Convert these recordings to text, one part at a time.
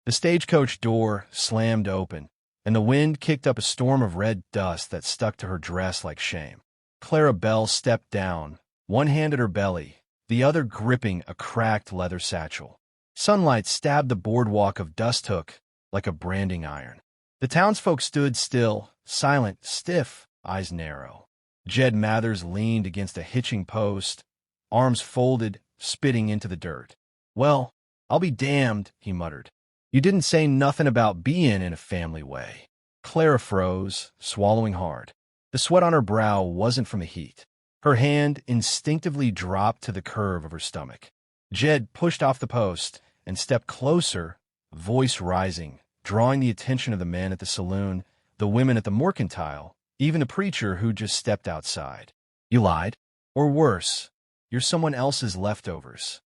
The stagecoach door slammed open, and the wind kicked up a storm of red dust that stuck to her dress like shame. Clara Bell stepped down, one hand at her belly, the other gripping a cracked leather satchel. Sunlight stabbed the boardwalk of Dusthook like a branding iron. The townsfolk stood still, silent, stiff, eyes narrow. Jed Mathers leaned against a hitching post, arms folded, spitting into the dirt. "Well, I'll be damned," he muttered. "You didn't say nothing about being in a family way." Clara froze, swallowing hard. The sweat on her brow wasn't from the heat. Her hand instinctively dropped to the curve of her stomach. Jed pushed off the post and stepped closer, voice rising, drawing the attention of the men at the saloon, the women at the mercantile, even the preacher who just stepped outside. "You lied? Or worse, you're someone else's leftovers."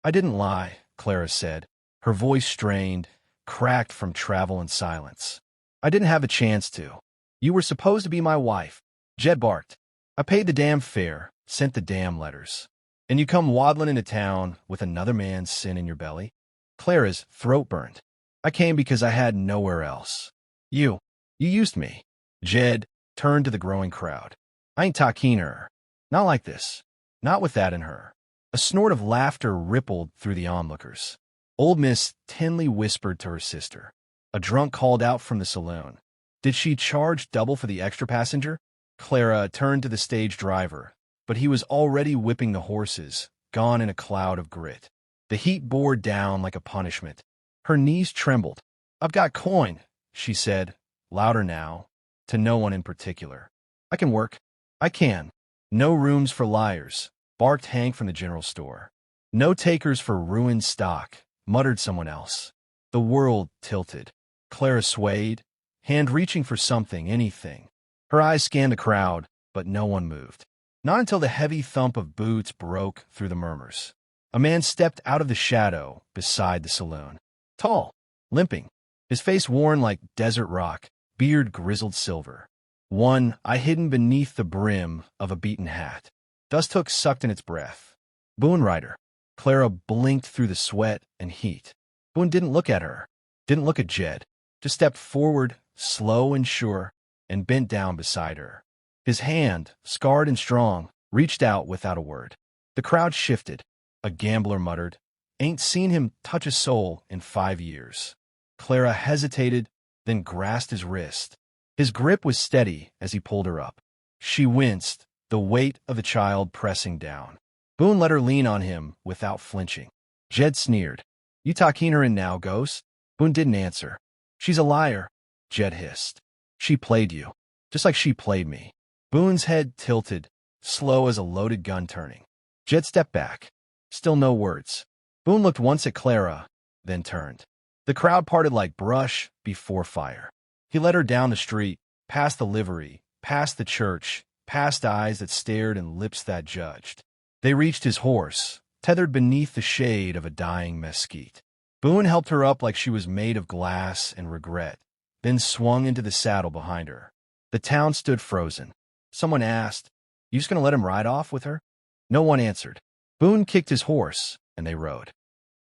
"I didn't lie," Clara said, her voice strained, cracked from travel and silence. "I didn't have a chance to. You were supposed to be my wife." Jed barked. "I paid the damn fare, sent the damn letters. And you come waddling into town with another man's sin in your belly?" Clara's throat burned. "I came because I had nowhere else. You used me." Jed turned to the growing crowd. "I ain't talking to her. Not like this. Not with that in her." A snort of laughter rippled through the onlookers. Old Miss Tinley whispered to her sister. A drunk called out from the saloon. "Did she charge double for the extra passenger?" Clara turned to the stage driver, but he was already whipping the horses, gone in a cloud of grit. The heat bore down like a punishment. Her knees trembled. "I've got coin," she said, louder now, to no one in particular. "I can work. I can." "No rooms for liars," barked Hank from the general store. "No takers for ruined stock," muttered someone else. The world tilted. Clara swayed, hand reaching for something, anything. Her eyes scanned the crowd, but no one moved. Not until the heavy thump of boots broke through the murmurs. A man stepped out of the shadow beside the saloon. Tall, limping, his face worn like desert rock, beard grizzled silver. One eye hidden beneath the brim of a beaten hat. Dusthook sucked in its breath. "Boone Rider." Clara blinked through the sweat and heat. Boone didn't look at her, didn't look at Jed, just stepped forward, slow and sure, and bent down beside her. His hand, scarred and strong, reached out without a word. The crowd shifted. A gambler muttered, "Ain't seen him touch a soul in 5 years." Clara hesitated, then grasped his wrist. His grip was steady as he pulled her up. She winced, the weight of the child pressing down. Boone let her lean on him without flinching. Jed sneered. "You talking her in now, Ghost?" Boone didn't answer. "She's a liar," Jed hissed. "She played you, just like she played me." Boone's head tilted, slow as a loaded gun turning. Jed stepped back. Still no words. Boone looked once at Clara, then turned. The crowd parted like brush before fire. He led her down the street, past the livery, past the church, past eyes that stared and lips that judged. They reached his horse, tethered beneath the shade of a dying mesquite. Boone helped her up like she was made of glass and regret, then swung into the saddle behind her. The town stood frozen. Someone asked, "You just gonna let him ride off with her?" No one answered. Boone kicked his horse, and they rode.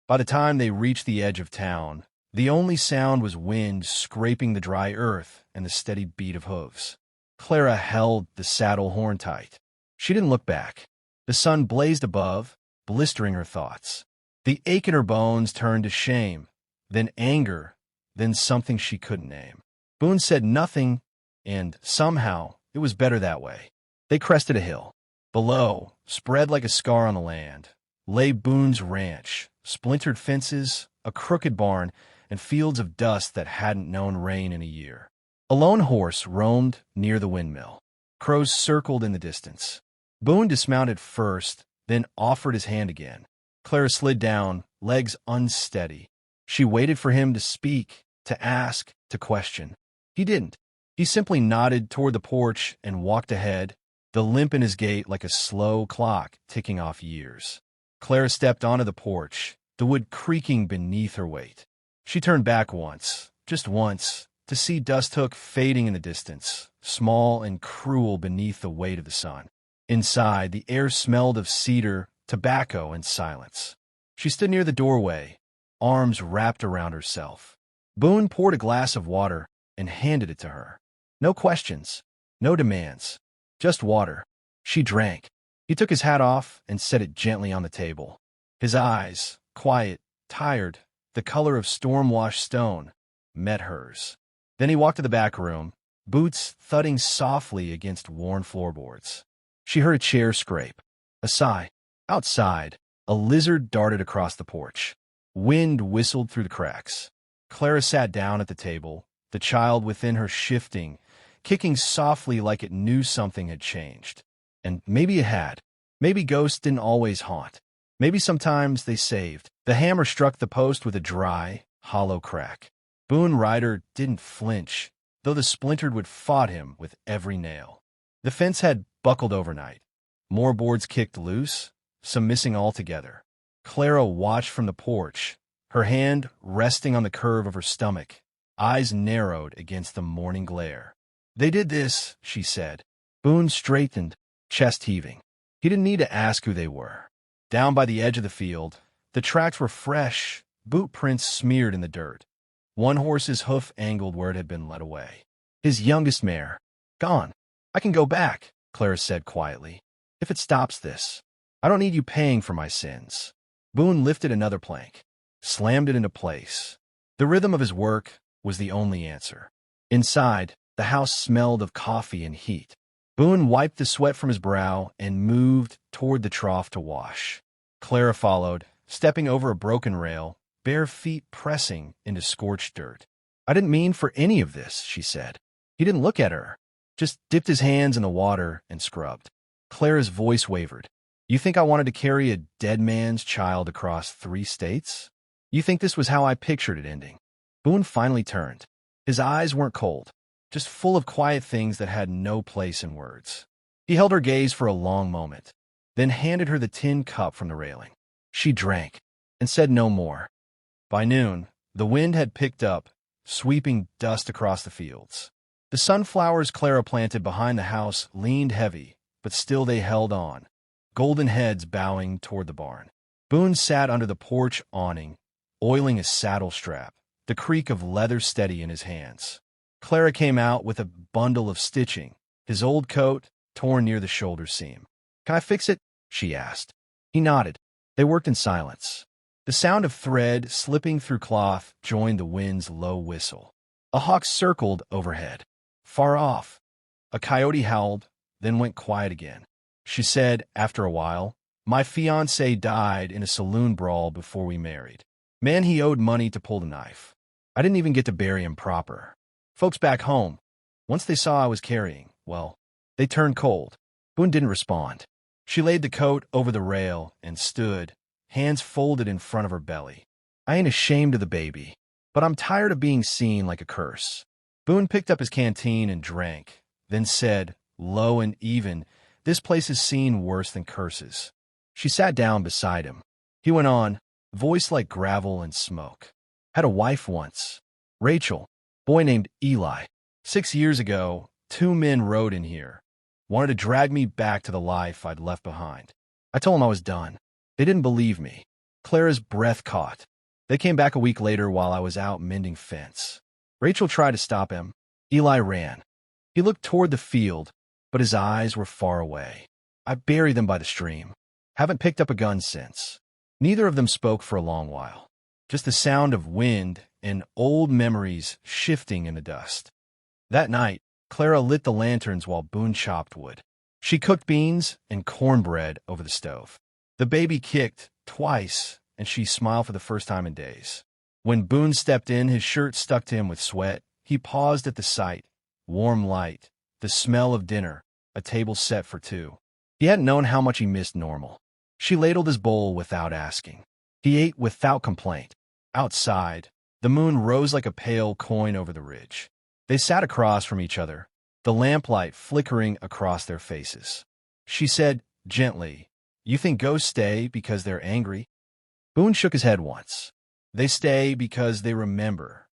By the time they reached the edge of town, the only sound was wind scraping the dry earth and the steady beat of hooves. Clara held the saddle horn tight. She didn't look back. The sun blazed above, blistering her thoughts. The ache in her bones turned to shame, then anger, then something she couldn't name. Boone said nothing, and somehow it was better that way. They crested a hill. Below, spread like a scar on the land, lay Boone's ranch, splintered fences, a crooked barn, and fields of dust that hadn't known rain in a year. A lone horse roamed near the windmill. Crows circled in the distance. Boone dismounted first, then offered his hand again. Clara slid down, legs unsteady. She waited for him to speak, to ask, to question. He didn't. He simply nodded toward the porch and walked ahead, the limp in his gait like a slow clock ticking off years. Clara stepped onto the porch, the wood creaking beneath her weight. She turned back once, just once, to see Dusthook fading in the distance, small and cruel beneath the weight of the sun. Inside, the air smelled of cedar, tobacco, and silence. She stood near the doorway, arms wrapped around herself. Boone poured a glass of water and handed it to her. No questions, no demands, just water. She drank. He took his hat off and set it gently on the table. His eyes, quiet, tired, the color of storm-washed stone, met hers. Then he walked to the back room, boots thudding softly against worn floorboards. She heard a chair scrape. A sigh. Outside, a lizard darted across the porch. Wind whistled through the cracks. Clara sat down at the table, the child within her shifting, kicking softly like it knew something had changed. And maybe it had. Maybe ghosts didn't always haunt. Maybe sometimes they saved. The hammer struck the post with a dry, hollow crack. Boone Ryder didn't flinch, though the splintered wood fought him with every nail. The fence had buckled overnight. More boards kicked loose, some missing altogether. Clara watched from the porch, her hand resting on the curve of her stomach, eyes narrowed against the morning glare. "They did this," she said. Boone straightened, chest heaving. He didn't need to ask who they were. Down by the edge of the field, the tracks were fresh, boot prints smeared in the dirt. One horse's hoof angled where it had been led away. His youngest mare. "Gone. I can go back," Clara said quietly. "If it stops this. I don't need you paying for my sins." Boone lifted another plank, slammed it into place. The rhythm of his work was the only answer. Inside, the house smelled of coffee and heat. Boone wiped the sweat from his brow and moved toward the trough to wash. Clara followed, stepping over a broken rail, bare feet pressing into scorched dirt. "I didn't mean for any of this," she said. He didn't look at her, just dipped his hands in the water and scrubbed. Clara's voice wavered. "You think I wanted to carry a dead man's child across 3 states? You think this was how I pictured it ending?" Boone finally turned. His eyes weren't cold, just full of quiet things that had no place in words. He held her gaze for a long moment, then handed her the tin cup from the railing. She drank, and said no more. By noon, the wind had picked up, sweeping dust across the fields. The sunflowers Clara planted behind the house leaned heavy, but still they held on, golden heads bowing toward the barn. Boone sat under the porch awning, oiling his saddle strap, the creak of leather steady in his hands. Clara came out with a bundle of stitching, his old coat torn near the shoulder seam. "Can I fix it?" she asked. He nodded. They worked in silence. The sound of thread slipping through cloth joined the wind's low whistle. A hawk circled overhead. Far off, a coyote howled, then went quiet again. She said, after a while, "My fiancé died in a saloon brawl before we married. Man, he owed money to pull the knife. I didn't even get to bury him proper. Folks back home, once they saw I was carrying, well, they turned cold." Boone didn't respond. She laid the coat over the rail and stood, hands folded in front of her belly. "I ain't ashamed of the baby, but I'm tired of being seen like a curse." Boone picked up his canteen and drank, then said, low and even, "This place has seen worse than curses." She sat down beside him. He went on, voice like gravel and smoke. "Had a wife once. Rachel. Boy named Eli. 6 years ago, 2 men rode in here. Wanted to drag me back to the life I'd left behind. I told them I was done. They didn't believe me." Clara's breath caught. They came back a week later while I was out mending fence. Rachel tried to stop him. Eli ran. He looked toward the field, but his eyes were far away. "I buried them by the stream. Haven't picked up a gun since." Neither of them spoke for a long while. Just the sound of wind and old memories shifting in the dust. That night, Clara lit the lanterns while Boone chopped wood. She cooked beans and cornbread over the stove. The baby kicked twice, and she smiled for the first time in days. When Boone stepped in, his shirt stuck to him with sweat. He paused at the sight. Warm light, the smell of dinner, a table set for 2. He hadn't known how much he missed normal. She ladled his bowl without asking. He ate without complaint. Outside, the moon rose like a pale coin over the ridge. They sat across from each other, the lamplight flickering across their faces. She said gently, "You think ghosts stay because they're angry?" Boone shook his head once. "They stay because they remember."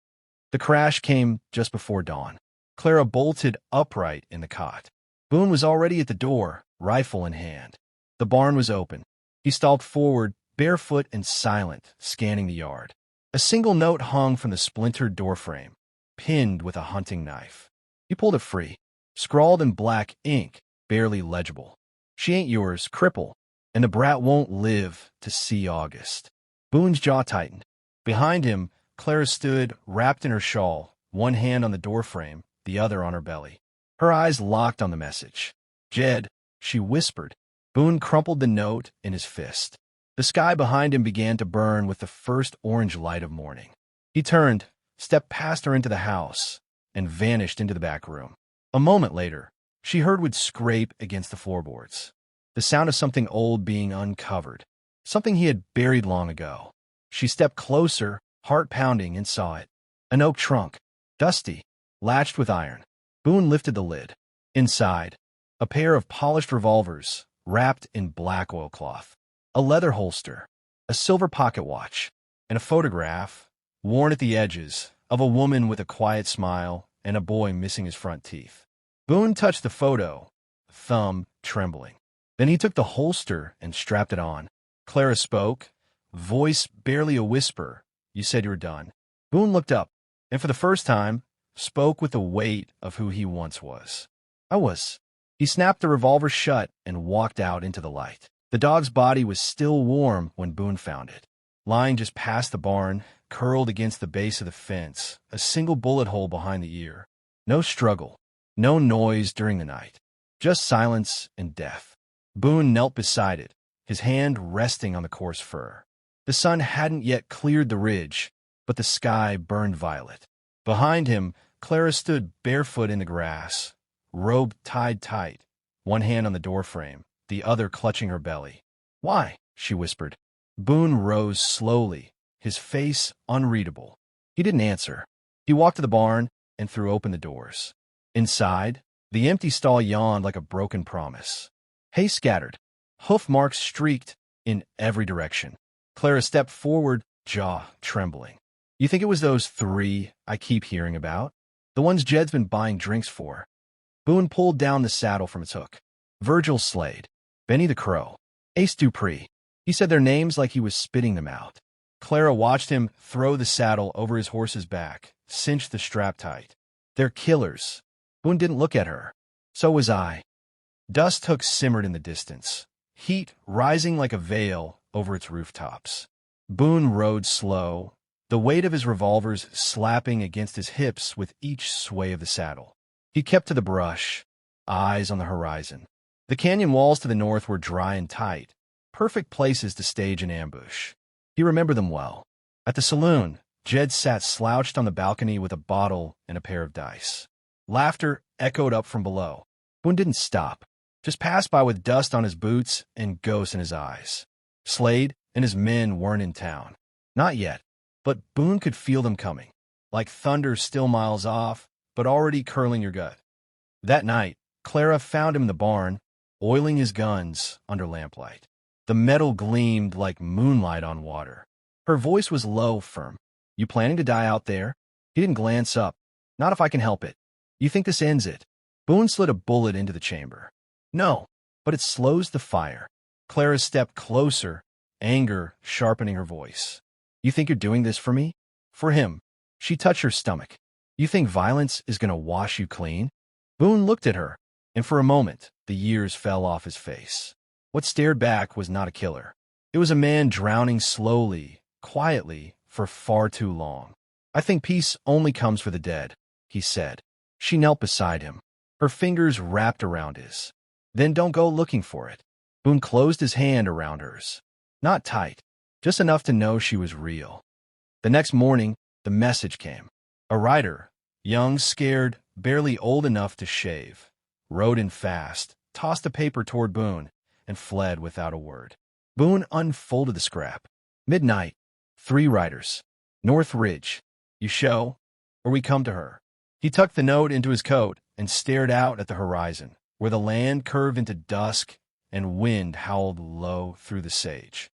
The crash came just before dawn. Clara bolted upright in the cot. Boone was already at the door, rifle in hand. The barn was open. He stalked forward, barefoot and silent, scanning the yard. A single note hung from the splintered doorframe, pinned with a hunting knife. He pulled it free, scrawled in black ink, barely legible. She ain't yours, cripple, and the brat won't live to see August. Boone's jaw tightened. Behind him, Clara stood, wrapped in her shawl, one hand on the doorframe, the other on her belly. Her eyes locked on the message. "Jed," she whispered. Boone crumpled the note in his fist. The sky behind him began to burn with the first orange light of morning. He turned, stepped past her into the house, and vanished into the back room. A moment later, she heard wood scrape against the floorboards. The sound of something old being uncovered, something he had buried long ago. She stepped closer, heart pounding, and saw it. An oak trunk, dusty, latched with iron. Boone lifted the lid. Inside, a pair of polished revolvers, wrapped in black oilcloth. A leather holster, a silver pocket watch, and a photograph, worn at the edges, of a woman with a quiet smile and a boy missing his front teeth. Boone touched the photo, thumb trembling. Then he took the holster and strapped it on. Clara spoke, voice barely a whisper. "You said you were done." Boone looked up, and for the first time, spoke with the weight of who he once was. "I was." He snapped the revolver shut and walked out into the light. The dog's body was still warm when Boone found it. Lying just past the barn, curled against the base of the fence, a single bullet hole behind the ear. No struggle, no noise during the night. Just silence and death. Boone knelt beside it, his hand resting on the coarse fur. The sun hadn't yet cleared the ridge, but the sky burned violet. Behind him, Clara stood barefoot in the grass, robe tied tight, one hand on the doorframe, the other clutching her belly. "Why?" she whispered. Boone rose slowly, his face unreadable. He didn't answer. He walked to the barn and threw open the doors. Inside, the empty stall yawned like a broken promise. Hay scattered. Hoof marks streaked in every direction. Clara stepped forward, jaw trembling. "You think it was those three I keep hearing about? The ones Jed's been buying drinks for?" Boone pulled down the saddle from its hook. "Virgil Slade, Benny the Crow, Ace Dupree." He said their names like he was spitting them out. Clara watched him throw the saddle over his horse's back, cinch the strap tight. "They're killers." Boone didn't look at her. So was I. Dusthook simmered in the distance, heat rising like a veil over its rooftops. Boone rode slow, the weight of his revolvers slapping against his hips with each sway of the saddle. He kept to the brush, eyes on the horizon. The canyon walls to the north were dry and tight, perfect places to stage an ambush. He remembered them well. At the saloon, Jed sat slouched on the balcony with a bottle and a pair of dice. Laughter echoed up from below. Boone didn't stop, just passed by with dust on his boots and ghosts in his eyes. Slade and his men weren't in town. Not yet, but Boone could feel them coming, like thunder still miles off, but already curling your gut. That night, Clara found him in the barn, oiling his guns under lamplight. The metal gleamed like moonlight on water. Her voice was low, firm. "You planning to die out there?" He didn't glance up. "Not if I can help it." "You think this ends it?" Boone slid a bullet into the chamber. "No, but it slows the fire." Clara stepped closer, anger sharpening her voice. "You think you're doing this for me?" "For him." She touched her stomach. "You think violence is going to wash you clean?" Boone looked at her, and for a moment, the years fell off his face. What stared back was not a killer. It was a man drowning slowly, quietly, for far too long. "I think peace only comes for the dead," he said. She knelt beside him, her fingers wrapped around his. "Then don't go looking for it." Boone closed his hand around hers. Not tight, just enough to know she was real. The next morning, the message came. A rider, young, scared, barely old enough to shave, rode in fast, tossed a paper toward Boone, and fled without a word. Boone unfolded the scrap. "Midnight. 3 riders. North Ridge. You show, or we come to her." He tucked the note into his coat and stared out at the horizon, where the land curved into dusk and wind howled low through the sage.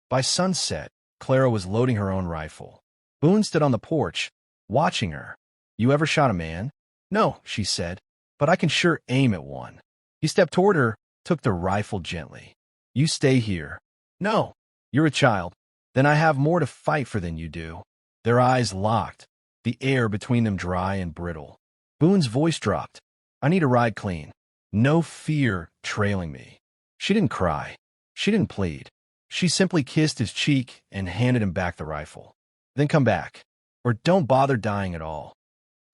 By sunset, Clara was loading her own rifle. Boone stood on the porch, watching her. "You ever shot a man?" "No," she said, "but I can sure aim at one." He stepped toward her, took the rifle gently. "You stay here." "No." "You're a child. Then I have more to fight for than you do." Their eyes locked, the air between them dry and brittle. Boone's voice dropped. I need a ride clean. No fear trailing me. She didn't cry. She didn't plead. She simply kissed his cheek and handed him back the rifle. Then come back. Or don't bother dying at all.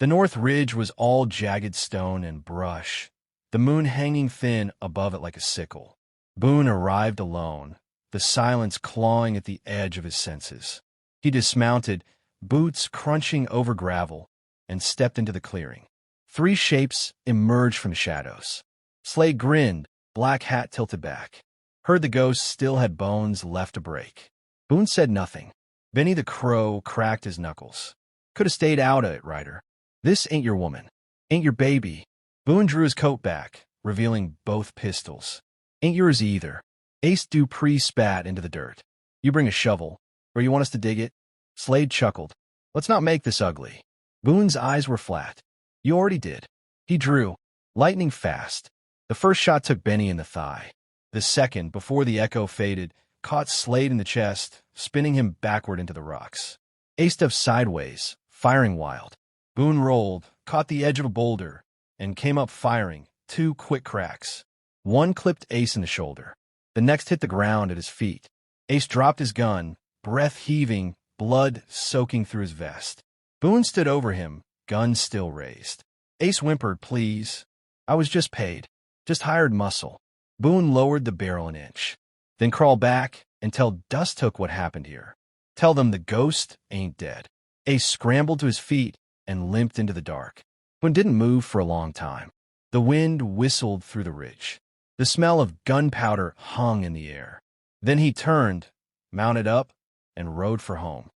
The north ridge was all jagged stone and brush, the moon hanging thin above it like a sickle. Boone arrived alone, the silence clawing at the edge of his senses. He dismounted, boots crunching over gravel, and stepped into the clearing. 3 shapes emerged from the shadows. Slade grinned, black hat tilted back. Heard the ghost still had bones left to break. Boone said nothing. Benny the Crow cracked his knuckles. Could have stayed out of it, Ryder. This ain't your woman. Ain't your baby. Boone drew his coat back, revealing both pistols. Ain't yours either. Ace Dupree spat into the dirt. You bring a shovel, or you want us to dig it? Slade chuckled. Let's not make this ugly. Boone's eyes were flat. You already did. He drew, lightning fast. The first shot took Benny in the thigh. The second, before the echo faded, caught Slade in the chest, spinning him backward into the rocks. Ace dove sideways, firing wild. Boone rolled, caught the edge of a boulder, and came up firing, 2 quick cracks. One clipped Ace in the shoulder. The next hit the ground at his feet. Ace dropped his gun, breath heaving, blood soaking through his vest. Boone stood over him, gun still raised. Ace whimpered, please. I was just paid. Just hired muscle. Boone lowered the barrel an inch. Then crawl back and tell Dusthook what happened here. Tell them the ghost ain't dead. Ace scrambled to his feet and limped into the dark. Boone didn't move for a long time. The wind whistled through the ridge. The smell of gunpowder hung in the air. Then he turned, mounted up, and rode for home.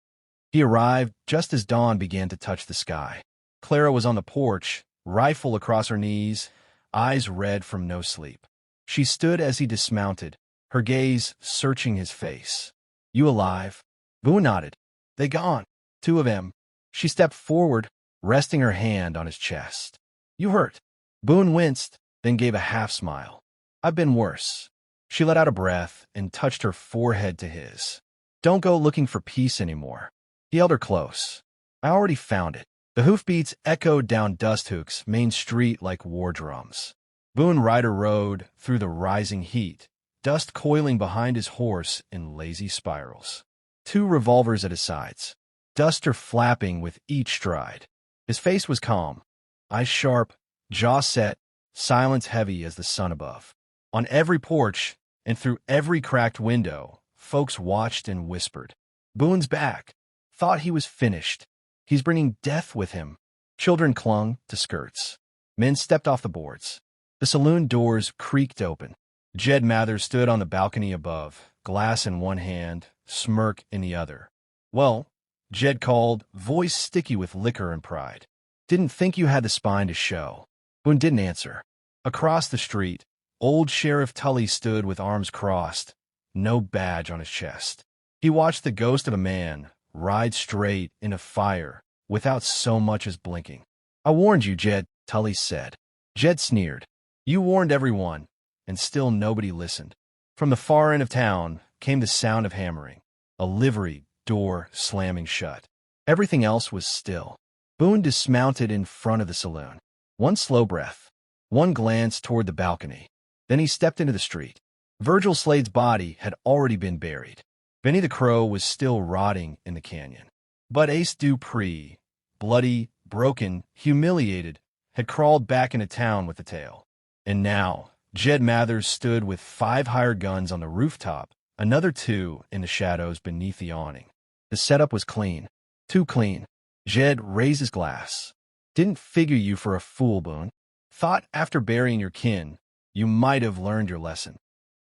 He arrived just as dawn began to touch the sky. Clara was on the porch, rifle across her knees, eyes red from no sleep. She stood as he dismounted, her gaze searching his face. You alive? Boone nodded. They gone. 2 of them. She stepped forward, resting her hand on his chest. You hurt. Boone winced, then gave a half smile. I've been worse. She let out a breath and touched her forehead to his. Don't go looking for peace anymore. He held her close. I already found it. The hoofbeats echoed down Dusthook's main street like war drums. Boone Ryder rode through the rising heat, dust coiling behind his horse in lazy spirals. 2 revolvers at his sides, duster flapping with each stride. His face was calm, eyes sharp, jaw set, silence heavy as the sun above. On every porch and through every cracked window, folks watched and whispered. Boone's back. Thought he was finished. He's bringing death with him. Children clung to skirts. Men stepped off the boards. The saloon doors creaked open. Jed Mather stood on the balcony above, glass in one hand, smirk in the other. Well, Jed called, voice sticky with liquor and pride. Didn't think you had the spine to show. Boone didn't answer. Across the street, old Sheriff Tully stood with arms crossed, no badge on his chest. He watched the ghost of a man ride straight into fire without so much as blinking. I warned you, Jed, Tully said. Jed sneered. You warned everyone, and still nobody listened. From the far end of town came the sound of hammering, a livery door slamming shut. Everything else was still. Boone dismounted in front of the saloon. One slow breath, one glance toward the balcony. Then he stepped into the street. Virgil Slade's body had already been buried. Benny the Crow was still rotting in the canyon. But Ace Dupree, bloody, broken, humiliated, had crawled back into town with the tail. And now, Jed Mathers stood with 5 hired guns on the rooftop, another 2 in the shadows beneath the awning. The setup was clean. Too clean. Jed raised his glass. Didn't figure you for a fool, Boone. Thought after burying your kin, you might have learned your lesson.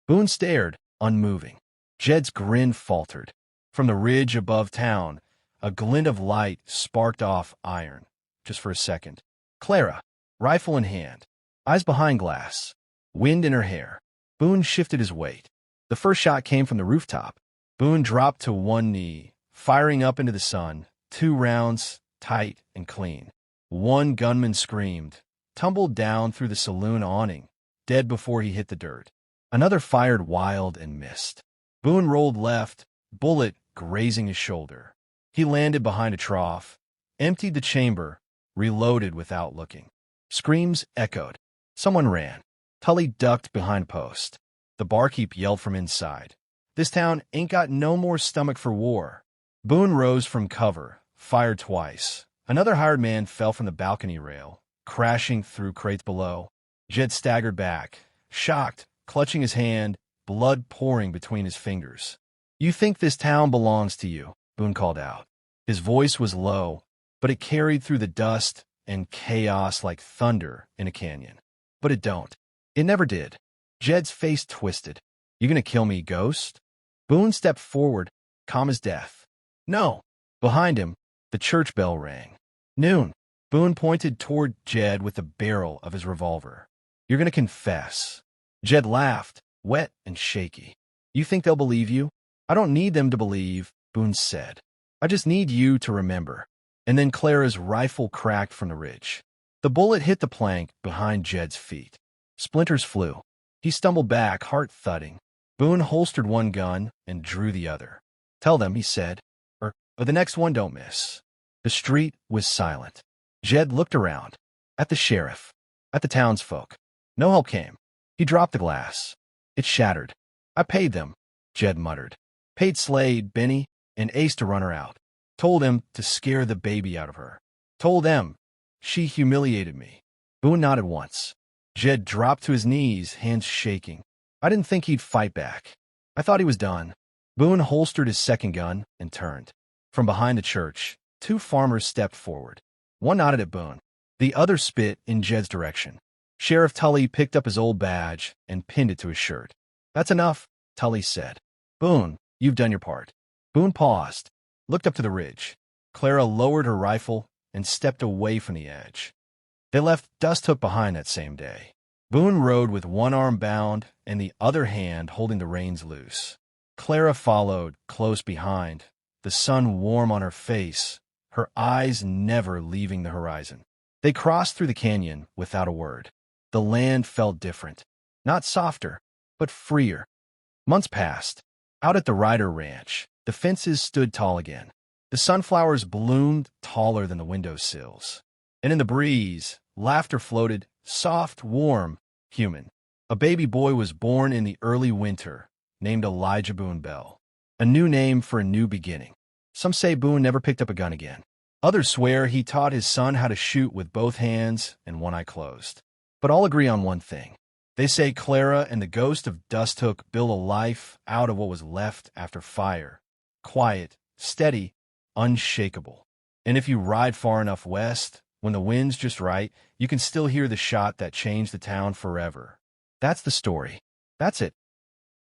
Boone stared, unmoving. Jed's grin faltered. From the ridge above town, a glint of light sparked off iron, just for a second. Clara, rifle in hand, eyes behind glass, wind in her hair. Boone shifted his weight. The first shot came from the rooftop. Boone dropped to one knee, firing up into the sun, 2 rounds, tight and clean. One gunman screamed, tumbled down through the saloon awning, dead before he hit the dirt. Another fired wild and missed. Boone rolled left, bullet grazing his shoulder. He landed behind a trough, emptied the chamber, reloaded without looking. Screams echoed. Someone ran. Tully ducked behind a post. The barkeep yelled from inside. "This town ain't got no more stomach for war." Boone rose from cover, fired twice. Another hired man fell from the balcony rail, crashing through crates below. Jed staggered back, shocked, clutching his hand, blood pouring between his fingers. "You think this town belongs to you," Boone called out. His voice was low, but it carried through the dust and chaos like thunder in a canyon. But it don't. It never did. Jed's face twisted. "You gonna kill me, ghost?" Boone stepped forward, calm as death. "No." Behind him, the church bell rang. Noon. Boone pointed toward Jed with the barrel of his revolver. "You're gonna confess." Jed laughed, wet and shaky. "You think they'll believe you?" "I don't need them to believe," Boone said. "I just need you to remember." And then Clara's rifle cracked from the ridge. The bullet hit the plank behind Jed's feet. Splinters flew. He stumbled back, heart thudding. Boone holstered one gun and drew the other. "Tell them," he said, or the next one don't miss." The street was silent. Jed looked around. At the sheriff. At the townsfolk. No help came. He dropped the glass. It shattered. "I paid them," Jed muttered. "Paid Slade, Benny, and Ace to run her out. Told him to scare the baby out of her. Told them. She humiliated me." Boone nodded once. Jed dropped to his knees, hands shaking. "I didn't think he'd fight back. I thought he was done." Boone holstered his second gun and turned. From behind the church, two farmers stepped forward. One nodded at Boone. The other spit in Jed's direction. Sheriff Tully picked up his old badge and pinned it to his shirt. "That's enough," Tully said. "Boone, you've done your part." Boone paused, looked up to the ridge. Clara lowered her rifle and stepped away from the edge. They left Dusthook behind that same day. Boone rode with one arm bound and the other hand holding the reins loose. Clara followed, close behind, the sun warm on her face, her eyes never leaving the horizon. They crossed through the canyon without a word. The land felt different. Not softer, but freer. Months passed. Out at the Ryder Ranch, the fences stood tall again. The sunflowers bloomed taller than the windowsills. And in the breeze, laughter floated, soft, warm, human. A baby boy was born in the early winter, named Elijah Boone Bell. A new name for a new beginning. Some say Boone never picked up a gun again. Others swear he taught his son how to shoot with both hands and one eye closed. But all agree on one thing. They say Clara and the ghost of Dusthook built a life out of what was left after fire. Quiet, steady, unshakable. And if you ride far enough west, when the wind's just right, you can still hear the shot that changed the town forever. That's the story. That's it.